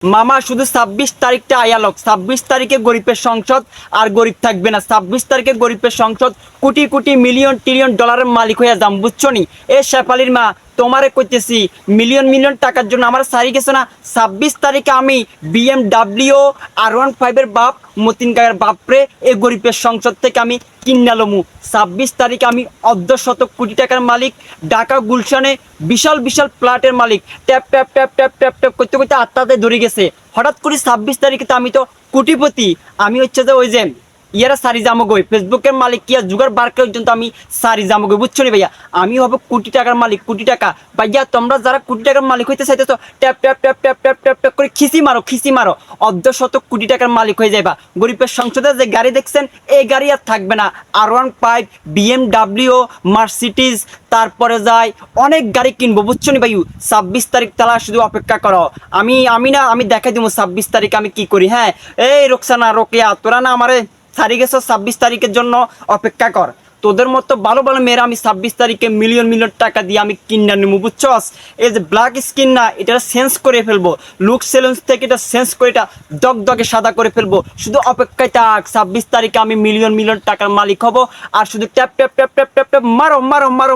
মামা শুধু 26 তারিখটা আয়ালক, 26 তারিখে গরিবের সংসদ আর গরিব থাকবে না। 26 তারিখে গরিবের সংসদ কোটি কোটি মিলিয়ন ট্রিলিয়ন ডলারের মালিক হয়ে যাম, বুঝছো নি? এ শেফালির মা, তোমারে কইতেছি, মিলিয়ন মিলিয়ন টাকার জন্য আমার সারি গেছে না। 26 তারিখে আমি BMW R15 বাপ মতিন গায়ের বাপরে এই গরিবের সংসদ থেকে আমি কিনালমু। 26 তারিখে আমি অর্ধশত কোটি টাকার মালিক, ঢাকা গুলশানে বিশাল বিশাল প্লাটের মালিক। Tap tap tap tap tap tap করতে করতে আত্মাতে ধরে গেছে। হঠাৎ করে 26 তারিখে তো আমি তো কোটিপতি। আমি হচ্ছে যে ওই যে ইয়ারা সারি জামগই ফেসবুকের মালিক কিয়া জুগার বার পর্যন্ত আমি সারি জামগই, বুঝছো নি ভাইয়া? আমি হব কোটি টাকার মালিক, কোটি টাকা। ভাইয়া তোমরা যারা কোটি টাকার মালিক হইতে চাইতেছো, tap tap tap tap tap tap tap করে খিসি মারো, খিসি মারো, অর্ধশত কোটি টাকার মালিক হয়ে যাবা। গরিবের সংসদে যে গাড়ি দেখছেন এই গাড়ি আর থাকবে না। R15, BMW, মার্সিডিজ, তারপরে যায় অনেক গাড়ি কিনবো, বুঝছো নি ভাইউ? 26 তারিখ তালা শুধু অপেক্ষা করো। আমি দেখাই দিব 26 তারিখে আমি কি করি। হ্যাঁ, এই রোকসানা, রোকেয়া, তোরা না আমারে ছাড়ি গেছো, 26 তারিখের জন্য অপেক্ষা কর। তোদের মতো ভালো ভালো মেয়েরা আমি 26 তারিখে মিলিয়ন মিলিয়ন টাকা দিয়ে আমি কিনা নেবো, বুঝছস? এই যে ব্ল্যাক স্কিন না, এটা চেঞ্জ করে ফেলবো। লুক সেলেন্স থেকে এটা চেঞ্জ করে এটা দগদগে সাদা করে ফেলবো। শুধু অপেক্ষায় থাক, 26 তারিখে আমি মিলিয়ন মিলিয়ন টাকার মালিক হব। আর শুধু tap tap tap tap tap tap মারো মারো মারো।